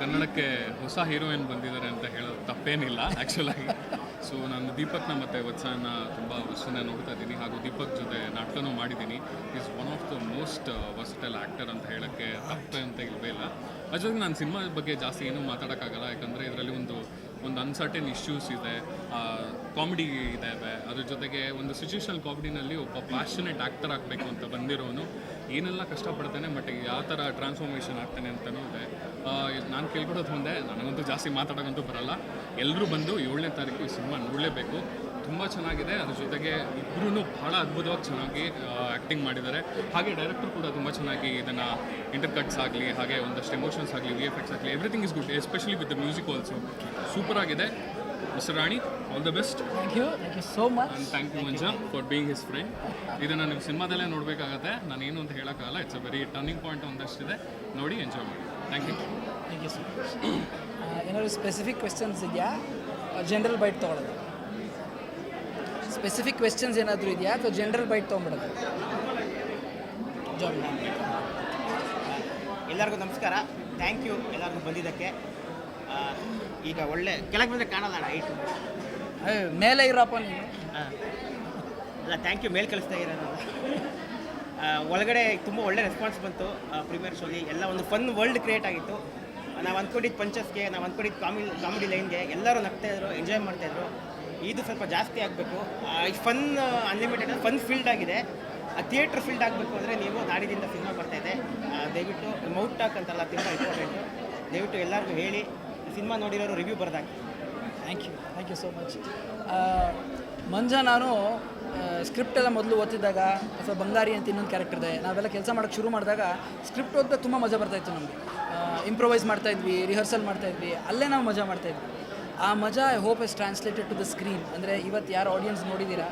ಕನ್ನಡಕ್ಕೆ ಹೊಸ ಹೀರೋಯಿನ್ ಬಂದಿದ್ದಾರೆ ಅಂತ ಹೇಳೋದು ತಪ್ಪೇನಿಲ್ಲ ಆ್ಯಕ್ಚುಲಾಗಿ. ಸೊ ನಾನು ದೀಪಕ್ನ ಮತ್ತು ವತ್ಸನ ತುಂಬ ವರ್ಷನೇ ನೋಡ್ತಾ ಇದ್ದೀನಿ, ಹಾಗೂ ದೀಪಕ್ ಜೊತೆ ನಾಟಕನೂ ಮಾಡಿದ್ದೀನಿ. Is one of the most versatile actor ಅಂತ ಹೇಳೋಕ್ಕೆ ತಪ್ಪೆ ಅಂತ ಇಲ್ಲವೇ ಇಲ್ಲ. ಅದ್ರ ನಾನು ಸಿನಿಮಾ ಬಗ್ಗೆ ಜಾಸ್ತಿ ಏನೂ ಮಾತಾಡೋಕ್ಕಾಗಲ್ಲ, ಯಾಕಂದರೆ ಇದರಲ್ಲಿ ಒಂದು ಅನ್ಸರ್ಟನ್ ಇಶ್ಯೂಸ್ ಇದೆ, ಕಾಮಿಡಿ ಇದ್ದಾವೆ. ಅದ್ರ ಜೊತೆಗೆ ಒಂದು ಸಿಚುವೇಶನಲ್ ಕಾಮಿಡಿನಲ್ಲಿ ಒಬ್ಬ ಪ್ಯಾಷನೇಟ್ ಆ್ಯಕ್ಟರ್ ಆಗಬೇಕು ಅಂತ ಬಂದಿರೋನು ಏನೆಲ್ಲ ಕಷ್ಟಪಡ್ತಾನೆ, ಬಟ್ ಯಾವ ಥರ ಟ್ರಾನ್ಸ್ಫಾರ್ಮೇಷನ್ ಆಗ್ತಾನೆ ಅಂತಲೂ ಇದೆ. ನಾನು ಕೇಳ್ಕೊಡೋದು ಮುಂದೆ ನನಗಂತೂ ಜಾಸ್ತಿ ಮಾತಾಡೋಕ್ಕಂತೂ ಬರಲ್ಲ. ಎಲ್ಲರೂ ಬಂದು 7ನೇ ತಾರೀಕು ಈ ಸಿನಿಮಾ ನೋಡಲೇಬೇಕು. ತುಂಬ ಚೆನ್ನಾಗಿದೆ. ಅದ್ರ ಜೊತೆಗೆ ಇಬ್ಬರೂ ಭಾಳ ಅದ್ಭುತವಾಗಿ ಚೆನ್ನಾಗಿ ಆ್ಯಕ್ಟಿಂಗ್ ಮಾಡಿದ್ದಾರೆ. ಹಾಗೆ ಡೈರೆಕ್ಟರ್ ಕೂಡ ತುಂಬ ಚೆನ್ನಾಗಿ ಇದನ್ನು ಇಂಟರ್ಕಟ್ಸ್ ಆಗಲಿ, ಹಾಗೆ ಒಂದಷ್ಟು ಎಮೋಷನ್ಸ್ ಆಗಲಿ, VFX ಆಗಲಿ, everything is good, especially with the music also super ಆಗಿದೆ. Mister Rani, all the best. Thank you so much. And thank you Manja for being his friend. ಇದನ್ನು ನೀವು ಸಿನಿಮಾದಲ್ಲೇ ನೋಡಬೇಕಾಗತ್ತೆ, ನಾನೇನು ಅಂತ ಹೇಳೋಕ್ಕಾಗಲ್ಲ. It's a very turning point ಒಂದಷ್ಟಿದೆ, ನೋಡಿ ಎಂಜಾಯ್ ಮಾಡಿ. Thank you so much. ಏನಾದ್ರು ಸ್ಪೆಸಿಫಿಕ್ ಕ್ವೆಶ್ಚನ್ಸ್ ಇದೆಯಾ, ಜನರಲ್ ಬೈಟ್ ತೊಗೊಳ್ಳೋದು? ಸ್ಪೆಸಿಫಿಕ್ ಕ್ವೆಶ್ಚನ್ಸ್ ಏನಾದರೂ ಇದೆಯಾ ಅಥವಾ ಜನರಲ್ ಬೈಟ್ ತೊಗೊಂಬಿಡೋದು? ಜಾಬ್. ಎಲ್ಲರಿಗೂ ನಮಸ್ಕಾರ, ಥ್ಯಾಂಕ್ ಯು ಎಲ್ಲರಿಗೂ ಬಂದಿದ್ದಕ್ಕೆ. ಈಗ ಒಳ್ಳೆ ಕೆಳಗೆ ಬಂದರೆ ಕಾಣಲ್ಲ ಹೈಟು, ಮೇಲೆ ಇರಪ್ಪ ನೀನು. ಅಲ್ಲ, ಥ್ಯಾಂಕ್ ಯು ಮೇಲ್ ಕಳಿಸ್ತಾ ಇರೋದು. ಒಳಗಡೆ ತುಂಬ ಒಳ್ಳೆ ರೆಸ್ಪಾನ್ಸ್ ಬಂತು. ಪ್ರೀಮಿಯರ್ ಶೋಲಿ ಎಲ್ಲ ಒಂದು ಫನ್ ವರ್ಲ್ಡ್ ಕ್ರಿಯೇಟ್ ಆಗಿತ್ತು. ನಾವು ಅಂದ್ಕೊಂಡಿದ್ದು ಪಂಚಸ್ಗೆ, ನಾವು ಅಂದ್ಕೊಂಡಿದ್ದು ಕಾಮಿಡಿ ಲೈನ್ಗೆ ಎಲ್ಲರೂ ನಗ್ತಾಯಿದ್ರು, ಎಂಜಾಯ್ ಮಾಡ್ತಾಯಿದ್ರು. ಇದು ಸ್ವಲ್ಪ ಜಾಸ್ತಿ ಆಗಬೇಕು. ಫನ್ ಅನ್ಲಿಮಿಟೆಡ್ ಫನ್ ಫೀಲ್ಡ್ ಆಗಿದೆ. ಥಿಯೇಟ್ರ್ ಫೀಲ್ಡ್ ಆಗಬೇಕು ಅಂದರೆ ನೀವು ನಾಡಿದಿಂದ ಸಿನಿಮಾ ಬರ್ತಾಯಿದೆ. ದಯವಿಟ್ಟು ಮೌತ್ ಟಾಕ್ ಅಂತಲ್ಲ, ತುಂಬ ಇಂಪಾರ್ಟೆಂಟು. ದಯವಿಟ್ಟು ಎಲ್ಲರಿಗೂ ಹೇಳಿ, ಸಿನಿಮಾ ನೋಡಿರೋರು ರಿವ್ಯೂ ಬರ್ದಾಕಿ. Thank you so much. Manja, ನಾನು ಸ್ಕ್ರಿಪ್ಟ್ ಎಲ್ಲ ಮೊದಲು ಓದ್ತಿದ್ದಾಗ ಅಥವಾ ಬಂಗಾರಿ ಅಂತ ಇನ್ನೊಂದು ಕ್ಯಾರೆಕ್ಟರ್ ಇದೆ, ನಾವೆಲ್ಲ ಕೆಲಸ ಮಾಡೋಕ್ಕೆ ಶುರು ಮಾಡಿದಾಗ ಸ್ಕ್ರಿಪ್ಟ್ ಓದಿದಾಗ ತುಂಬ ಮಜಾ ಬರ್ತಾಯಿತ್ತು ನಮಗೆ. ಇಂಪ್ರೊವೈಸ್ ಮಾಡ್ತಾಯಿದ್ವಿ, ರಿಹರ್ಸಲ್ ಮಾಡ್ತಾಯಿದ್ವಿ, ಅಲ್ಲೇ ನಾವು ಮಜಾ ಮಾಡ್ತಾಯಿದ್ವಿ. ಆ ಮಜಾ I hope is translated to the screen. ಅಂದರೆ ಇವತ್ತು ಯಾರು ಆಡಿಯನ್ಸ್ ನೋಡಿದ್ದೀರಾ,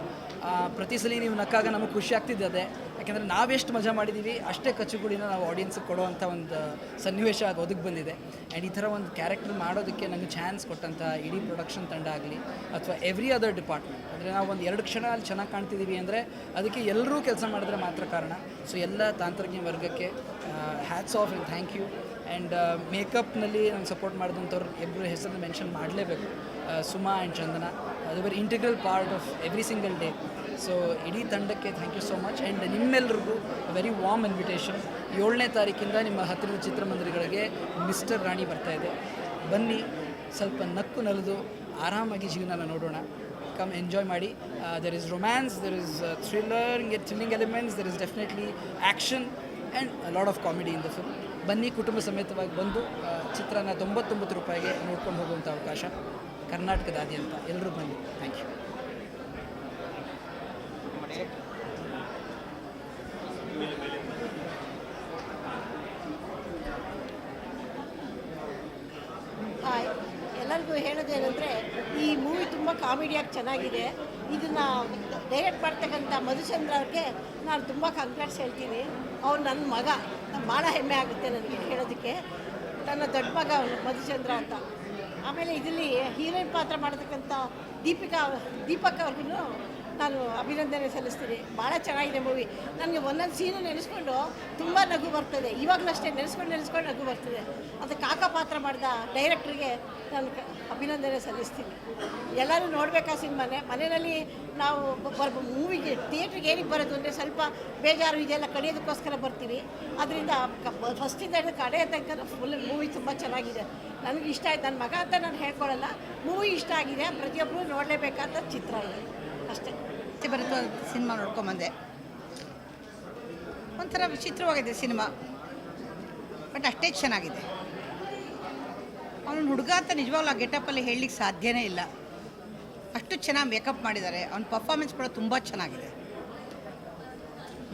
ಪ್ರತಿ ಸಲ ನೀವು ನಕ್ಕಾಗ ನಮಗೆ ಖುಷಿ ಆಗ್ತಿದ್ದೆ ಅದೇ. ಯಾಕೆಂದರೆ ನಾವೆಷ್ಟು ಮಜಾ ಮಾಡಿದ್ದೀವಿ ಅಷ್ಟೇ ಕಚ್ಚುಗುಡಿನ ನಾವು ಆಡಿಯನ್ಸ್ಗೆ ಕೊಡುವಂಥ ಒಂದು ಸನ್ನಿವೇಶ ಅದು ಒದಗಿ ಬಂದಿದೆ. ಆ್ಯಂಡ್ ಈ ಥರ ಒಂದು ಕ್ಯಾರೆಕ್ಟರ್ ಮಾಡೋದಕ್ಕೆ ನನಗೆ ಚಾನ್ಸ್ ಕೊಟ್ಟಂಥ ಇಡೀ ಪ್ರೊಡಕ್ಷನ್ ತಂಡ ಆಗಲಿ ಅಥವಾ ಎವ್ರಿ ಅದರ್ ಡಿಪಾರ್ಟ್ಮೆಂಟ್, ಅಂದರೆ ನಾವು ಒಂದು 2 ಕ್ಷಣ ಅಲ್ಲಿ ಚೆನ್ನಾಗಿ ಕಾಣ್ತಿದ್ದೀವಿ ಅಂದರೆ ಅದಕ್ಕೆ ಎಲ್ಲರೂ ಕೆಲಸ ಮಾಡಿದ್ರೆ ಮಾತ್ರ ಕಾರಣ. ಸೊ ಎಲ್ಲ ತಾಂತ್ರಿಕ ವರ್ಗಕ್ಕೆ hats off and thank you. And ಮೇಕಪ್ನಲ್ಲಿ ನಂಗೆ ಸಪೋರ್ಟ್ ಮಾಡಿದಂಥವ್ರು ಇಬ್ಬರು ಹೆಸರನ್ನು ಮೆನ್ಷನ್ ಮಾಡಲೇಬೇಕು, ಸುಮಾ ಆ್ಯಂಡ್ ಚಂದನ. ಅದು very integral part of every single day. So ಇಡೀ ತಂಡಕ್ಕೆ thank you so much. And ನಿಮ್ಮೆಲ್ಲರಿಗೂ ವೆರಿ ವಾರ್ಮ್ ಇನ್ವಿಟೇಷನ್. 7ನೇ ತಾರೀಕಿಂದ ನಿಮ್ಮ ಹತ್ತಿರದ ಚಿತ್ರಮಂದಿರಗಳಿಗೆ ಮಿಸ್ಟರ್ ರಾಣಿ ಬರ್ತಾಯಿದೆ. ಬನ್ನಿ, ಸ್ವಲ್ಪ ನಕ್ಕು ನಲಿದು ಆರಾಮಾಗಿ ಜೀವನನ ನೋಡೋಣ. ಕಮ್ ಎಂಜಾಯ್ ಮಾಡಿ. There is romance, there is thrilling elements, there is definitely action and lot of comedy in the film. ಬನ್ನಿ, ಕುಟುಂಬ ಸಮೇತವಾಗಿ ಬಂದು ಚಿತ್ರನ 99 ರೂಪಾಯಿಗೆ ನೋಡ್ಕೊಂಡು ಹೋಗುವಂಥ ಅವಕಾಶ ಕರ್ನಾಟಕದಾದ್ಯಂತ. ಎಲ್ಲರೂ ಬನ್ನಿ. Thank you. ಹಾಯ್, ಎಲ್ಲರಿಗೂ ಹೇಳೋದೇನೆಂದರೆ ಈ ಮೂವಿ ತುಂಬ ಕಾಮಿಡಿಯಾಗಿ ಚೆನ್ನಾಗಿದೆ. ಇದನ್ನು ಡೈರೆಕ್ಟ್ ಮಾಡ್ತಕ್ಕಂಥ ಮಧುಚಂದ್ರ ಅವ್ರಿಗೆ ನಾನು ತುಂಬ ಕಂಗ್ರಾಟ್ಸ್ ಹೇಳ್ತೀನಿ. ಅವ್ರು ನನ್ನ ಮಗ, ಭಾಳ ಹೆಮ್ಮೆ ಆಗುತ್ತೆ ನನಗೆ ಹೇಳೋದಕ್ಕೆ. ನನ್ನ ದೊಡ್ಡ ಮಗ ಅವನು ಮಧುಚಂದ್ರ ಅಂತ. ಆಮೇಲೆ ಇದರಲ್ಲಿ ಹೀರೋಯಿನ್ ಪಾತ್ರ ಮಾಡತಕ್ಕಂಥ ದೀಪಕ್ ಅವ್ರಿಗೂ ನಾನು ಅಭಿನಂದನೆ ಸಲ್ಲಿಸ್ತೀನಿ. ಭಾಳ ಚೆನ್ನಾಗಿದೆ ಮೂವಿ. ನನಗೆ ಒಂದೊಂದು ಸೀನು ನೆನೆಸ್ಕೊಂಡು ತುಂಬ ನಗು ಬರ್ತದೆ. ಇವಾಗಲೂ ಅಷ್ಟೇ ನೆನೆಸ್ಕೊಂಡು ನಗು ಬರ್ತದೆ. ಅದು ಕಾಕ ಪಾತ್ರ ಮಾಡಿದ ಡೈರೆಕ್ಟ್ರಿಗೆ ನಾನು ಅಭಿನಂದನೆ ಸಲ್ಲಿಸ್ತೀನಿ. ಎಲ್ಲರೂ ನೋಡಬೇಕಾ ಸಿನಿಮಾನೆ. ಮನೆಯಲ್ಲಿ ನಾವು ಮೂವಿಗೆ ಥಿಯೇಟ್ರಿಗೆ ಏನಕ್ಕೆ ಬರೋದು ಅಂದರೆ ಸ್ವಲ್ಪ ಬೇಜಾರು ಇದೆಲ್ಲ ಕಡಿಯೋದಕ್ಕೋಸ್ಕರ ಬರ್ತೀವಿ. ಅದರಿಂದ ಫಸ್ಟಿಂದ ಹಿಡಿದು ಕಡೆಯ ತನಕ ಫುಲ್ ಮೂವಿ ತುಂಬ ಚೆನ್ನಾಗಿದೆ. ನನಗೆ ಇಷ್ಟ ಆಯ್ತು. ನನ್ನ ಮಗ ಅಂತ ನಾನು ಹೇಳ್ಕೊಳ್ಳಲ್ಲ, ಮೂವಿ ಇಷ್ಟ ಆಗಿದೆ. ಪ್ರತಿಯೊಬ್ಬರು ನೋಡಲೇಬೇಕಾದ ಚಿತ್ರ ಇದೆ ಅಷ್ಟೇ. ಬರುತ್ತೋ ಸಿನಿಮಾ ನೋಡ್ಕೊಂಬಂದೆ. ಒಂಥರ ವಿಚಿತ್ರವಾಗಿದೆ ಸಿನಿಮಾ, ಬಟ್ ಅಷ್ಟೇ ಚೆನ್ನಾಗಿದೆ. ಅವನು ಹುಡುಗ ಅಂತ ನಿಜವಾಗ್ಲೂ ಆ ಗೆಟಪ್ಪಲ್ಲಿ ಹೇಳಲಿಕ್ಕೆ ಸಾಧ್ಯನೇ ಇಲ್ಲ. ಅಷ್ಟು ಚೆನ್ನಾಗಿ ಮೇಕಪ್ ಮಾಡಿದ್ದಾರೆ. ಅವನ ಪರ್ಫಾರ್ಮೆನ್ಸ್ ಕೂಡ ತುಂಬ ಚೆನ್ನಾಗಿದೆ.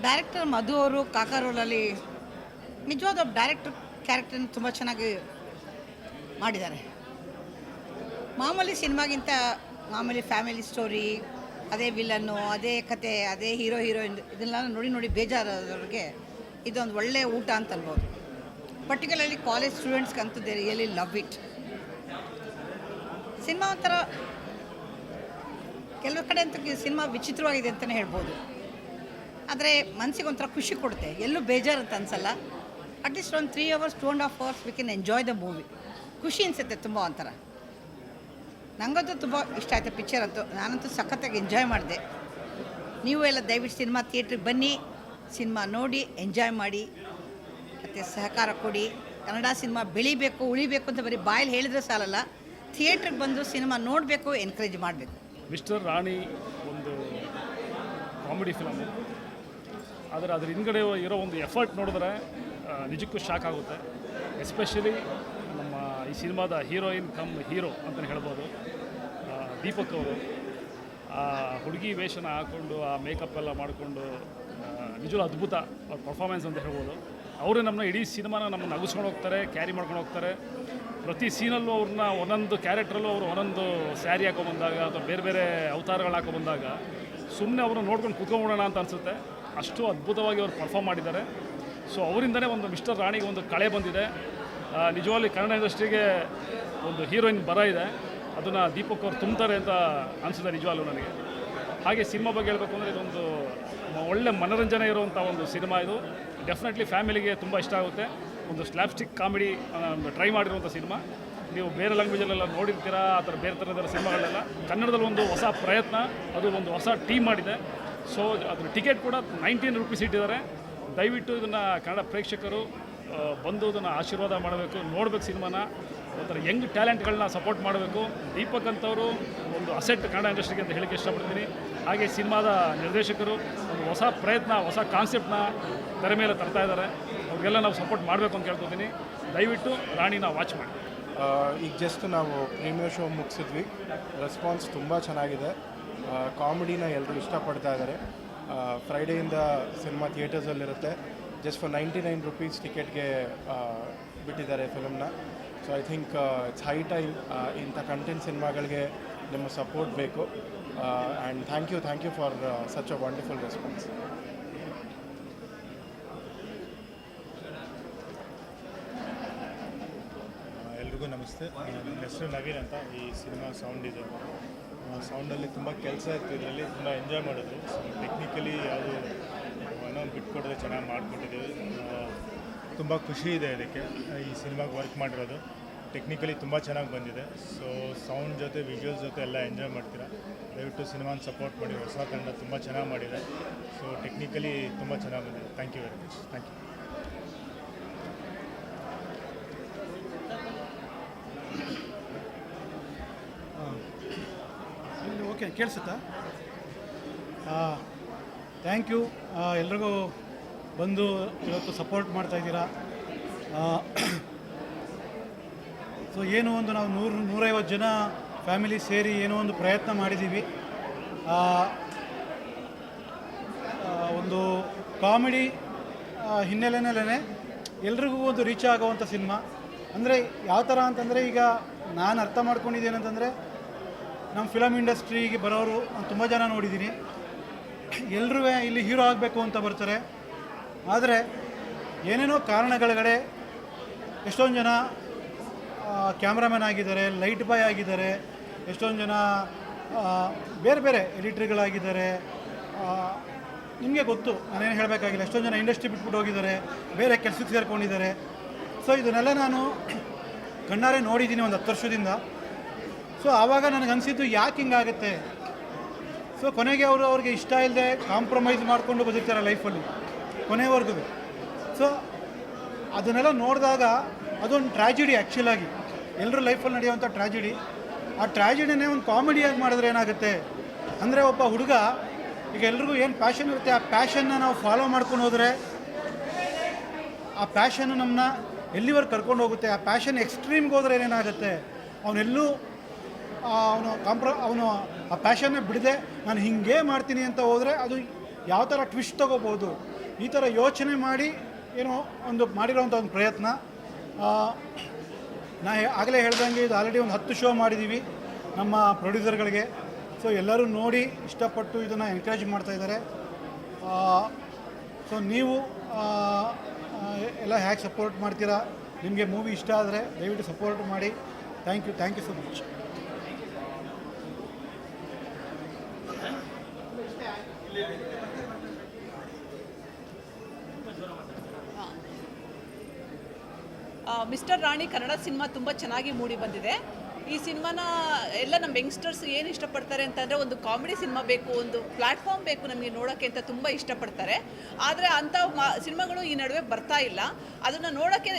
ಡೈರೆಕ್ಟರ್ ಮಧು ಅವರು ಕಾಕಾ ರೋಲಲ್ಲಿ ನಿಜವಾದ ಡೈರೆಕ್ಟರ್ ಕ್ಯಾರೆಕ್ಟರ್ನ ತುಂಬ ಚೆನ್ನಾಗಿ ಮಾಡಿದ್ದಾರೆ. ಮಾಮೂಲಿ ಸಿನಿಮಾಗಿಂತ ಮಾಮೂಲಿ ಫ್ಯಾಮಿಲಿ ಸ್ಟೋರಿ, ಅದೇ ವಿಲನ್ನು, ಅದೇ ಕತೆ, ಅದೇ ಹೀರೋಯಿನ್ ಇದನ್ನೆಲ್ಲ ನೋಡಿ ಬೇಜಾರವ್ರಿಗೆ ಇದೊಂದು ಒಳ್ಳೆಯ ಊಟ ಅಂತ ಅನ್ಬೋದು. ಪರ್ಟಿಕ್ಯುಲರ್ಲಿ ಕಾಲೇಜ್ ಸ್ಟೂಡೆಂಟ್ಸ್ಗಂತೂ ದೇ ರಿಯಲಿ ಲವ್ ಇಟ್. ಸಿನಿಮಾ ಒಂಥರ ಕೆಲವು ಕಡೆ ಅಂತೂ ಸಿನಿಮಾ ವಿಚಿತ್ರವಾಗಿದೆ ಅಂತಲೇ ಹೇಳ್ಬೋದು. ಆದರೆ ಮನಸ್ಸಿಗೆ ಒಂಥರ ಖುಷಿ ಕೊಡುತ್ತೆ, ಎಲ್ಲೂ ಬೇಜಾರು ಅಂತ ಅನಿಸಲ್ಲ. ಅಟ್ಲೀಸ್ಟ್ ಒಂದು 3 hours 2.5 hours we can enjoy the movie. ಖುಷಿ ಅನಿಸುತ್ತೆ ತುಂಬ ಒಂಥರ. ನನಗಂತೂ ತುಂಬ ಇಷ್ಟ ಆಯಿತು ಪಿಕ್ಚರ್ ಅಂತೂ. ನಾನಂತೂ ಸಖತ್ತಾಗಿ ಎಂಜಾಯ್ ಮಾಡಿದೆ. ನೀವು ಎಲ್ಲ ದಯವಿಟ್ಟು ಸಿನಿಮಾ ಥಿಯೇಟ್ರಿಗೆ ಬನ್ನಿ, ಸಿನಿಮಾ ನೋಡಿ ಎಂಜಾಯ್ ಮಾಡಿ ಮತ್ತು ಸಹಕಾರ ಕೊಡಿ. ಕನ್ನಡ ಸಿನಿಮಾ ಬೆಳಿಬೇಕು ಉಳಿಬೇಕು ಅಂತ ಬರೀ ಬಾಯಲ್ಲಿ ಹೇಳಿದ್ರೆ ಸಾಲಲ್ಲ, ಥಿಯೇಟ್ರಿಗೆ ಬಂದು ಸಿನಿಮಾ ನೋಡಬೇಕು, ಎನ್ಕರೇಜ್ ಮಾಡಬೇಕು. ಮಿಸ್ಟರ್ ರಾಣಿ ಒಂದು ಕಾಮಿಡಿ ಫಿಲಮು, ಆದರೆ ಅದ್ರ ಹಿಂದ್ಗಡೆ ಇರೋ ಒಂದು ಎಫರ್ಟ್ ನೋಡಿದ್ರೆ ನಿಜಕ್ಕೂ ಶಾಕ್ ಆಗುತ್ತೆ. ಎಸ್ಪೆಷಲಿ ನಮ್ಮ ಈ ಸಿನಿಮಾದ ಹೀರೋಯಿನ್ ಕಮ್ ಹೀರೋ ಅಂತಲೇ ಹೇಳ್ಬೋದು, ದೀಪಕ್ ಅವರು. ಆ ಹುಡುಗಿ ವೇಷನ ಹಾಕ್ಕೊಂಡು ಆ ಮೇಕಪ್ ಎಲ್ಲ ಮಾಡಿಕೊಂಡು ನಿಜವೂ ಅದ್ಭುತ ಅವ್ರ ಪರ್ಫಾರ್ಮೆನ್ಸ್ ಅಂತ ಹೇಳ್ಬೋದು. ಅವರು ನಮ್ಮನ್ನ ಇಡೀ ಸಿನಿಮಾನ ನಮ್ಮನ್ನು ನಗಿಸ್ಕೊಂಡು ಹೋಗ್ತಾರೆ, ಕ್ಯಾರಿ ಮಾಡ್ಕೊಂಡು ಹೋಗ್ತಾರೆ. ಪ್ರತಿ ಸೀನಲ್ಲೂ ಅವ್ರನ್ನ ಒಂದೊಂದು ಕ್ಯಾರೆಕ್ಟ್ರಲ್ಲೂ ಅವರು ಒಂದೊಂದು ಸ್ಯಾರಿ ಹಾಕೊಂಬಂದಾಗ ಅಥವಾ ಬೇರೆ ಬೇರೆ ಅವತಾರಗಳು ಹಾಕೊಂಬಂದಾಗ ಸುಮ್ಮನೆ ಅವರು ನೋಡ್ಕೊಂಡು ಕುತ್ಕೊಂಡ್ಬಿಡೋಣ ಅಂತ ಅನಿಸುತ್ತೆ. ಅಷ್ಟು ಅದ್ಭುತವಾಗಿ ಅವರು ಪರ್ಫಾರ್ಮ್ ಮಾಡಿದ್ದಾರೆ. ಸೊ ಅವರಿಂದನೇ ಒಂದು ಮಿಸ್ಟರ್ ರಾಣಿಗೆ ಒಂದು ಕಳೆ ಬಂದಿದೆ. ನಿಜವಾಗ್ಲೂ ಕನ್ನಡ ಇಂಡಸ್ಟ್ರಿಗೆ ಒಂದು ಹೀರೋಯಿನ್ ಬರ ಇದೆ, ಅದನ್ನು ದೀಪಕ್ ಅವರು ತುಂಬ್ತಾರೆ ಅಂತ ಅನಿಸುತ್ತೆ ನಿಜವಾಗ್ಲೂ ನನಗೆ. ಹಾಗೆ ಸಿನಿಮಾ ಬಗ್ಗೆ ಹೇಳಬೇಕು ಅಂದರೆ ಇದೊಂದು ಒಳ್ಳೆ ಮನೋರಂಜನೆ ಇರುವಂಥ ಒಂದು ಸಿನಿಮಾ. ಇದು ಡೆಫಿನೆಟ್ಲಿ ಫ್ಯಾಮಿಲಿಗೆ ತುಂಬ ಇಷ್ಟ ಆಗುತ್ತೆ. ಒಂದು ಸ್ಲ್ಯಾಪ್ಸ್ಟಿಕ್ ಕಾಮಿಡಿ ಒಂದು ಟ್ರೈ ಮಾಡಿರುವಂಥ ಸಿನಿಮಾ. ನೀವು ಬೇರೆ ಲ್ಯಾಂಗ್ವೇಜಲ್ಲೆಲ್ಲ ನೋಡಿರ್ತೀರಾ, ಆ ಥರ ಬೇರೆ ಥರದ ಸಿನಿಮಾಗಳೆಲ್ಲ. ಕನ್ನಡದಲ್ಲಿ ಒಂದು ಹೊಸ ಪ್ರಯತ್ನ, ಅದು ಒಂದು ಹೊಸ ಟೀಮ್ ಮಾಡಿದೆ. ಸೊ ಅದ್ರ ಟಿಕೆಟ್ ಕೂಡ 19 ರೂಪೀಸ್ ಇಟ್ಟಿದ್ದಾರೆ. ದಯವಿಟ್ಟು ಇದನ್ನು ಕನ್ನಡ ಪ್ರೇಕ್ಷಕರು ಬಂದು ಇದನ್ನು ಆಶೀರ್ವಾದ ಮಾಡಬೇಕು, ನೋಡಬೇಕು ಸಿನಿಮಾನ. ಒಂಥರ ಯಂಗ್ ಟ್ಯಾಲೆಂಟ್ಗಳನ್ನ ಸಪೋರ್ಟ್ ಮಾಡಬೇಕು. ದೀಪಕ್ ಅಂತವರು ಒಂದು ಅಸೆಟ್ ಕನ್ನಡ ಇಂಡಸ್ಟ್ರಿಗೆ ಅಂತ ಹೇಳಕ್ಕೆ ಇಷ್ಟಪಡ್ತೀನಿ. ಹಾಗೆ ಸಿನಿಮಾದ ನಿರ್ದೇಶಕರು ಒಂದು ಹೊಸ ಪ್ರಯತ್ನ, ಹೊಸ ಕಾನ್ಸೆಪ್ಟನ್ನ ತೆರೆ ಮೇಲೆ ತರ್ತಾ ಇದ್ದಾರೆ. ಅವ್ರಿಗೆಲ್ಲ ನಾವು ಸಪೋರ್ಟ್ ಮಾಡಬೇಕು ಅಂತ ಕೇಳ್ಕೊತೀನಿ. ದಯವಿಟ್ಟು ರಾಣಿನ ವಾಚ್ ಮಾಡಿ. ಈಗ ಜಸ್ಟ್ ನಾವು ಪ್ರೀಮಿಯರ್ ಶೋ ಮುಗಿಸಿದ್ವಿ. ರೆಸ್ಪಾನ್ಸ್ ತುಂಬ ಚೆನ್ನಾಗಿದೆ. ಕಾಮಿಡಿನ ಎಲ್ಲರೂ ಇಷ್ಟಪಡ್ತಾ ಇದ್ದಾರೆ. ಫ್ರೈಡೆಯಿಂದ ಸಿನಿಮಾ ಥಿಯೇಟರ್ಸಲ್ಲಿರುತ್ತೆ. ಜಸ್ಟ್ ಫಾರ್ 99 ರೂಪೀಸ್ ಟಿಕೆಟ್ಗೆ ಬಿಟ್ಟಿದ್ದಾರೆ ಫಿಲಮ್ನ. So I think it's high time ಇಂಥ ಕಂಟೆಂಟ್ ಸಿನಿಮಾಗಳಿಗೆ ನಿಮ್ಮ ಸಪೋರ್ಟ್ ಬೇಕು. And thank you for such a wonderful response. ಎಲ್ರಿಗೂ ನಮಸ್ತೆ. ನನ್ನ ಹೆಸರು ನವೀನ್ ಅಂತ. ಈ ಸಿನಿಮಾ ಸೌಂಡ್ ಡಿಸೈನ್. ಸೌಂಡಲ್ಲಿ ತುಂಬ ಕೆಲಸ ಇತ್ತು, ಇದರಲ್ಲಿ ತುಂಬ ಎಂಜಾಯ್ ಮಾಡಿದ್ರು. ಟೆಕ್ನಿಕಲಿ ಯಾವುದು ಇನ್ನೊಂದು ಬಿಟ್ಕೊಡೋದು ಚೆನ್ನಾಗಿ ಮಾಡಿಕೊಟ್ಟಿದ್ದೀವಿ. ತುಂಬ ಖುಷಿ ಇದೆ ಇದಕ್ಕೆ, ಈ ಸಿನಿಮಾಗೆ ವರ್ಕ್ ಮಾಡಿರೋದು. ಟೆಕ್ನಿಕಲಿ ತುಂಬ ಚೆನ್ನಾಗಿ ಬಂದಿದೆ. ಸೊ ಸೌಂಡ್ ಜೊತೆ ವಿಜುವಲ್ಸ್ ಜೊತೆ ಎಲ್ಲ ಎಂಜಾಯ್ ಮಾಡ್ತೀರಾ. ದಯವಿಟ್ಟು ಸಿನಿಮಾನ ಸಪೋರ್ಟ್ ಮಾಡಿ. ಹೊಸ ತಂಡ ತುಂಬ ಚೆನ್ನಾಗಿ ಮಾಡಿದೆ. ಸೊ ಟೆಕ್ನಿಕಲಿ ತುಂಬ ಚೆನ್ನಾಗಿ ಬಂದಿದೆ. Thank you very much. Thank you. Okay, ಕೇಳಿಸುತ್ತಾ? Thank you. ಎಲ್ರಿಗೂ ಬಂದು ಇವತ್ತು ಸಪೋರ್ಟ್ ಮಾಡ್ತಾಯಿದ್ದೀರಾ. ಸೊ ಏನೋ ಒಂದು ನಾವು 100-150 ಜನ ಫ್ಯಾಮಿಲಿ ಸೇರಿ ಏನೋ ಒಂದು ಪ್ರಯತ್ನ ಮಾಡಿದ್ದೀವಿ. ಒಂದು ಕಾಮಿಡಿ ಹಿನ್ನೆಲೆಯಲ್ಲೇ ಎಲ್ರಿಗೂ ಒಂದು ರೀಚ್ ಆಗೋವಂಥ ಸಿನಿಮಾ. ಅಂದರೆ ಯಾವ ಥರ ಅಂತಂದರೆ, ಈಗ ನಾನು ಅರ್ಥ ಮಾಡ್ಕೊಂಡಿದ್ದೇನಂತಂದರೆ, ನಮ್ಮ ಫಿಲಮ್ ಇಂಡಸ್ಟ್ರಿಗೆ ಬರೋರು ತುಂಬ ಜನ ನೋಡಿದ್ದೀನಿ. ಎಲ್ಲರೂ ಇಲ್ಲಿ ಹೀರೋ ಆಗಬೇಕು ಅಂತ ಬರ್ತಾರೆ. ಆದರೆ ಏನೇನೋ ಕಾರಣಗಳಗಡೆ ಎಷ್ಟೊಂದು ಜನ ಕ್ಯಾಮ್ರಾಮನ್ ಆಗಿದ್ದಾರೆ, ಲೈಟ್ ಬಾಯ್ ಆಗಿದ್ದಾರೆ, ಎಷ್ಟೊಂದು ಜನ ಬೇರೆ ಬೇರೆ ಎಡಿಟ್ರಿಗಳಾಗಿದ್ದಾರೆ. ನಿಮಗೆ ಗೊತ್ತು, ನಾನೇನು ಹೇಳಬೇಕಾಗಿಲ್ಲ. ಎಷ್ಟೊಂದು ಜನ ಇಂಡಸ್ಟ್ರಿ ಬಿಟ್ಬಿಟ್ಟು ಹೋಗಿದ್ದಾರೆ, ಬೇರೆ ಕೆಲಸಕ್ಕೆ ಸೇರ್ಕೊಂಡಿದ್ದಾರೆ. ಸೊ ಇದನ್ನೆಲ್ಲ ನಾನು ಕಣ್ಣಾರೆ ನೋಡಿದ್ದೀನಿ ಒಂದು 10 ವರ್ಷದಿಂದ. ಸೊ ಆವಾಗ ನನಗನ್ಸಿದ್ದು ಯಾಕೆ ಹಿಂಗಾಗುತ್ತೆ. ಸೊ ಕೊನೆಗೆ ಅವ್ರಿಗೆ ಇಷ್ಟ ಇಲ್ಲದೆ ಕಾಂಪ್ರಮೈಸ್ ಮಾಡಿಕೊಂಡು ಬದುಕ್ತಾರೆ ಲೈಫಲ್ಲಿ ಕೊನೆವರೆಗೂ. ಸೊ ಅದನ್ನೆಲ್ಲ ನೋಡಿದಾಗ ಅದೊಂದು ಟ್ರ್ಯಾಜಿಡಿ. ಆ್ಯಕ್ಚುಲಾಗಿ ಎಲ್ಲರ ಲೈಫಲ್ಲಿ ನಡೆಯುವಂಥ ಟ್ರ್ಯಾಜಿಡಿ. ಆ ಟ್ರ್ಯಾಜಿಡಿನೇ ಒಂದು ಕಾಮಿಡಿಯಾಗಿ ಮಾಡಿದ್ರೆ ಏನಾಗುತ್ತೆ ಅಂದರೆ, ಒಬ್ಬ ಹುಡುಗ ಈಗ ಎಲ್ರಿಗೂ ಏನು ಪ್ಯಾಷನ್ ಇರುತ್ತೆ, ಆ ಪ್ಯಾಷನ್ನ ನಾವು ಫಾಲೋ ಮಾಡ್ಕೊಂಡು ಹೋದರೆ ಆ ಪ್ಯಾಷನ್ನು ನಮ್ಮನ್ನ ಎಲ್ಲಿವರೆಗೆ ಕರ್ಕೊಂಡು ಹೋಗುತ್ತೆ. ಆ ಪ್ಯಾಷನ್ ಎಕ್ಸ್ಟ್ರೀಮ್ಗೆ ಹೋದರೆ ಏನೇನಾಗುತ್ತೆ, ಅವನೆಲ್ಲೂ ಅವನು ಆ ಪ್ಯಾಷನ್ನೇ ಬಿಡದೆ ನಾನು ಹಿಂಗೆ ಮಾಡ್ತೀನಿ ಅಂತ ಹೋದರೆ ಅದು ಯಾವ ಥರ ಟ್ವಿಸ್ಟ್ ತೊಗೋಬೋದು. ಈ ಥರ ಯೋಚನೆ ಮಾಡಿ ಏನೋ ಒಂದು ಮಾಡಿರೋವಂಥ ಒಂದು ಪ್ರಯತ್ನ. ನಾ ಆಗಲೇ ಹೇಳ್ದಂಗೆ ಇದು ಆಲ್ರೆಡಿ ಒಂದು 10 ಶೋ ಮಾಡಿದ್ದೀವಿ ನಮ್ಮ ಪ್ರೊಡ್ಯೂಸರ್ಗಳಿಗೆ. ಸೊ ಎಲ್ಲರೂ ನೋಡಿ ಇಷ್ಟಪಟ್ಟು ಇದನ್ನು ಎನ್ಕರೇಜ್ ಮಾಡ್ತಾಯಿದ್ದಾರೆ. ಸೊ ನೀವು ಎಲ್ಲ ಹೇಗೆ ಸಪೋರ್ಟ್ ಮಾಡ್ತೀರಾ, ನಿಮಗೆ ಮೂವಿ ಇಷ್ಟ ಆದರೆ ದಯವಿಟ್ಟು ಸಪೋರ್ಟ್ ಮಾಡಿ. Thank you so much. Mister Rani Kannada cinema ತುಂಬ ಚೆನ್ನಾಗಿ ಮೂಡಿ ಬಂದಿದೆ. ಈ ಸಿನಿಮಾನ ಎಲ್ಲ ನಮ್ಮ ಯಂಗ್ಸ್ಟರ್ಸ್ ಏನು ಇಷ್ಟಪಡ್ತಾರೆ ಅಂತಂದರೆ ಒಂದು ಕಾಮಿಡಿ ಸಿನಿಮಾ ಬೇಕು, ಒಂದು ಪ್ಲ್ಯಾಟ್ಫಾರ್ಮ್ ಬೇಕು ನಮಗೆ ನೋಡೋಕ್ಕೆ ಅಂತ ತುಂಬ ಇಷ್ಟಪಡ್ತಾರೆ. ಆದರೆ ಅಂಥ ಸಿನಿಮಾಗಳು ಈ ನಡುವೆ ಬರ್ತಾ ಇಲ್ಲ. ಅದನ್ನು ನೋಡೋಕ್ಕೆ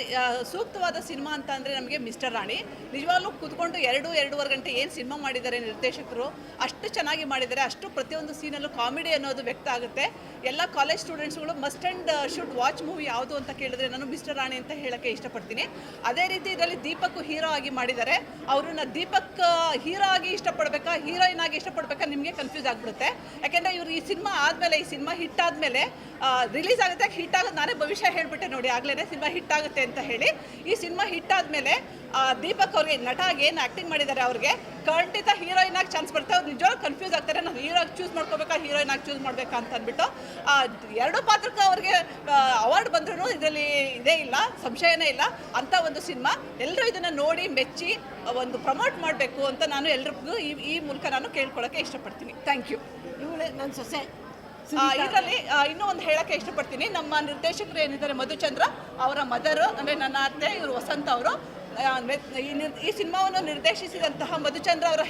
ಸೂಕ್ತವಾದ ಸಿನಿಮಾ ಅಂತ ಅಂದರೆ ನಮಗೆ ಮಿಸ್ಟರ್ ರಾಣಿ. ನಿಜವಾಗ್ಲೂ ಕೂತ್ಕೊಂಡು 2-2.5 ಗಂಟೆ ಏನು ಸಿನಿಮಾ ಮಾಡಿದ್ದಾರೆ ನಿರ್ದೇಶಕರು, ಅಷ್ಟು ಚೆನ್ನಾಗಿ ಮಾಡಿದ್ದಾರೆ. ಅಷ್ಟು ಪ್ರತಿಯೊಂದು ಸೀನಲ್ಲೂ ಕಾಮಿಡಿ ಅನ್ನೋದು ವ್ಯಕ್ತ ಆಗುತ್ತೆ. ಎಲ್ಲ ಕಾಲೇಜ್ ಸ್ಟೂಡೆಂಟ್ಸ್ಗಳು must and should watch movie ಯಾವುದು ಅಂತ ಕೇಳಿದ್ರೆ ನಾನು ಮಿಸ್ಟರ್ ರಾಣಿ ಅಂತ ಹೇಳೋಕ್ಕೆ ಇಷ್ಟಪಡ್ತೀನಿ. ಅದೇ ರೀತಿ ಇದರಲ್ಲಿ ದೀಪಕ್ ಹೀರೋ ಆಗಿ ಮಾಡಿದ್ದಾರೆ. ಅವ್ರನ್ನ ದೀಪಕ್ ಹೀರೋ ಆಗಿ ಇಷ್ಟಪಡಬೇಕಾ, ಹೀರೋಯಿನ್ ಆಗಿ ಇಷ್ಟಪಡಬೇಕಾ ನಿಮಗೆ ಕನ್ಫ್ಯೂಸ್ ಆಗಿಬಿಡುತ್ತೆ. ಯಾಕೆಂದರೆ ಇವರು ಈ ಸಿನಿಮಾ ಆದಮೇಲೆ, ಈ ಸಿನಿಮಾ ಹಿಟ್ ಆದಮೇಲೆ ರಿಲೀಸ್ ಆಗುತ್ತೆ, ಹಿಟ್ ಆಗೋದು ನಾನೇ ಭವಿಷ್ಯ ಹೇಳಿಬಿಟ್ಟೆ ನೋಡಿ ಆಗಲೇ ಸಿನಿಮಾ ಹಿಟ್ ಆಗುತ್ತೆ ಅಂತ ಹೇಳಿ. ಈ ಸಿನಿಮಾ ಹಿಟ್ ಆದಮೇಲೆ ದೀಪಕ್ ಅವ್ರಿಗೆ ನಟ ಆಗಿ ಏನು ಆ್ಯಕ್ಟಿಂಗ್ ಮಾಡಿದ್ದಾರೆ ಅವ್ರಿಗೆ ಖಂಡಿತ ಹೀರೋಯಿನ್ ಆಗಿ ಚಾನ್ಸ್ ಬರುತ್ತೆ. ಅವ್ರು ನಿಜವಾಗ್ಲೂ ಕನ್ಫ್ಯೂಸ್ ಆಗ್ತಾರೆ, ನಾನು ಹೀರೋ ಆಗಿ ಚೂಸ್ ಮಾಡ್ಕೋಬೇಕಾ, ಹೀರೋಯಿನ್ ಆಗಿ ಚೂಸ್ ಮಾಡಬೇಕಾ ಅಂತ ಅಂದ್ಬಿಟ್ಟು. ಎರಡೂ ಪಾತ್ರಕ್ಕೆ ಅವ್ರಿಗೆ ಅವಾರ್ಡ್ ಬಂದ್ರೂ ಇದರಲ್ಲಿ ಇದೇ ಇಲ್ಲ, ಸಂಶಯನೇ ಇಲ್ಲ. ಅಂಥ ಒಂದು ಸಿನಿಮಾ ಎಲ್ಲರೂ ಇದನ್ನು ನೋಡಿ ಮೆಚ್ಚಿ ಒಂದು ಪ್ರಮೋಟ್ ಮಾಡಬೇಕು ಅಂತ ನಾನು ಎಲ್ರಿಗೂ ಈ ಮೂಲಕ ನಾನು ಕೇಳ್ಕೊಳ್ಳೋಕ್ಕೆ ಇಷ್ಟಪಡ್ತೀನಿ. Thank you. ಇವಳೆ ನನ್ನ ಸೊಸೆ. ಇದರಲ್ಲಿ ಇನ್ನೂ ಒಂದು ಹೇಳೋಕ್ಕೆ ಇಷ್ಟಪಡ್ತೀನಿ. ನಮ್ಮ ನಿರ್ದೇಶಕರು ಏನಿದ್ದಾರೆ ಮಧುಚಂದ್ರ, ಅವರ ಮದರು ಅಂದರೆ ನನ್ನ ಅತ್ತೆ, ಇವರು ವಸಂತ ಅವರು. ಈ ಸಿನಿಮಾವನ್ನು ನಿರ್ದೇಶಿಸಿದಂತಹ ಮಧುಚಂದ್ರ ಅವರ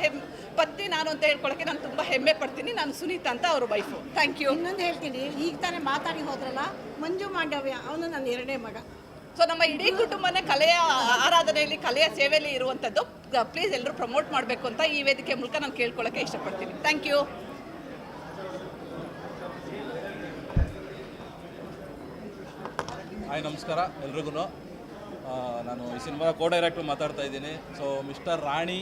ಪತ್ನಿ ನಾನು ಅಂತ ಹೇಳ್ಕೊಳ್ಳೋಕ್ಕೆ ನಾನು ತುಂಬ ಹೆಮ್ಮೆ ಪಡ್ತೀನಿ. ನಾನು ಸುನೀತಾ ಅಂತ ಅವ್ರ ವೈಫು. Thank you. ಇನ್ನೊಂದು ಹೇಳ್ತೀನಿ, ಈಗ ತಾನೇ ಮಾತಾಡಿ ಹೋದ್ರಲ್ಲ, ಮಂಜು ಮಾಂಡವ್ಯ, ಅವನು ನನ್ನ 2ನೇ ಮಗ. ಸೊ ನಮ್ಮ ಇಡೀ ಕುಟುಂಬನೇ ಕಲೆಯ ಆರಾಧನೆಯಲ್ಲಿ, ಕಲೆಯ ಸೇವೆಯಲ್ಲಿ ಇರುವಂಥದ್ದು. ಪ್ಲೀಸ್ ಎಲ್ಲರೂ ಪ್ರಮೋಟ್ ಮಾಡಬೇಕು ಅಂತ ಈ ವೇದಿಕೆ ಮೂಲಕ ನಾನು ಕೇಳ್ಕೊಳ್ಳೋಕ್ಕೆ ಇಷ್ಟಪಡ್ತೀನಿ. Thank you. ಹಾಯ್, ನಮಸ್ಕಾರ ಎಲ್ರಿಗೂ. ನಾನು ಈ ಸಿನಿಮಾದ ಕೋ ಡೈರೆಕ್ಟ್ರು ಮಾತಾಡ್ತಾ ಇದ್ದೀನಿ. ಸೊ ಮಿಸ್ಟರ್ ರಾಣಿ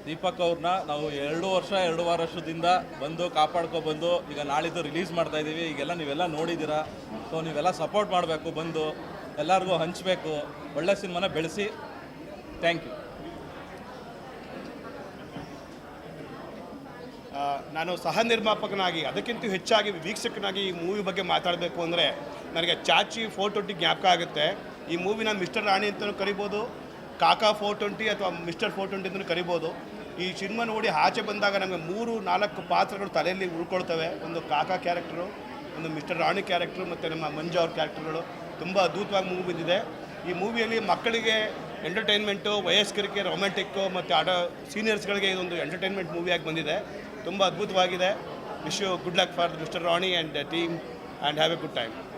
ದೀಪಕ್ ಅವ್ರನ್ನ ನಾವು 2 ವರ್ಷದಿಂದ ಬಂದು ಕಾಪಾಡ್ಕೊಬಂದು ಈಗ ನಾಳಿದ್ದು ರಿಲೀಸ್ ಮಾಡ್ತಾ ಇದ್ದೀವಿ. ಈಗೆಲ್ಲ ನೀವೆಲ್ಲ ನೋಡಿದ್ದೀರಾ. ಸೊ ನೀವೆಲ್ಲ ಸಪೋರ್ಟ್ ಮಾಡಬೇಕು, ಬಂದು ಎಲ್ಲರಿಗೂ ಹಂಚಬೇಕು, ಒಳ್ಳೆ ಸಿನಿಮಾನ ಬೆಳೆಸಿ. Thank you. ನಾನು ಸಹ ನಿರ್ಮಾಪಕನಾಗಿ ಅದಕ್ಕಿಂತ ಹೆಚ್ಚಾಗಿ ವೀಕ್ಷಕನಾಗಿ ಈ ಮೂವಿ ಬಗ್ಗೆ ಮಾತಾಡಬೇಕು ಅಂದರೆ ನನಗೆ ಚಾಚಿ 420 ಜ್ಞಾಪಕ ಆಗುತ್ತೆ. ಈ ಮೂವಿನ ಮಿಸ್ಟರ್ ರಾಣಿ ಅಂತಲೂ ಕರಿಬೋದು, ಕಾಕಾ 420 ಅಥವಾ ಮಿಸ್ಟರ್ 420 ಅಂತಲೂ ಕರಿಬೋದು. ಈ ಸಿನಿಮಾ ನೋಡಿ ಆಚೆ ಬಂದಾಗ ನಮಗೆ 3-4 ಪಾತ್ರಗಳು ತಲೆಯಲ್ಲಿ ಉಳ್ಕೊಳ್ತವೆ. ಒಂದು ಕಾಕಾ ಕ್ಯಾರೆಕ್ಟರು, ಒಂದು ಮಿಸ್ಟರ್ ರಾಣಿ ಕ್ಯಾರೆಕ್ಟ್ರು ಮತ್ತು ನಮ್ಮ ಮಂಜು ಅವ್ರ ಕ್ಯಾರೆಕ್ಟರ್ಗಳು. ತುಂಬ ಅದ್ಭುತವಾಗಿ ಮೂವಿ ಬಂದಿದೆ. ಈ ಮೂವಿಯಲ್ಲಿ ಮಕ್ಕಳಿಗೆ ಎಂಟರ್ಟೈನ್ಮೆಂಟು, ವಯಸ್ಕರಿಗೆ ರೊಮ್ಯಾಂಟಿಕ್ಕು ಮತ್ತು ಸೀನಿಯರ್ಸ್ಗಳಿಗೆ ಇದೊಂದು ಎಂಟರ್ಟೈನ್ಮೆಂಟ್ ಮೂವಿಯಾಗಿ ಬಂದಿದೆ. ತುಂಬ ಅದ್ಭುತವಾಗಿದೆ. Wish you good luck for Mister Rani and team and have a good time.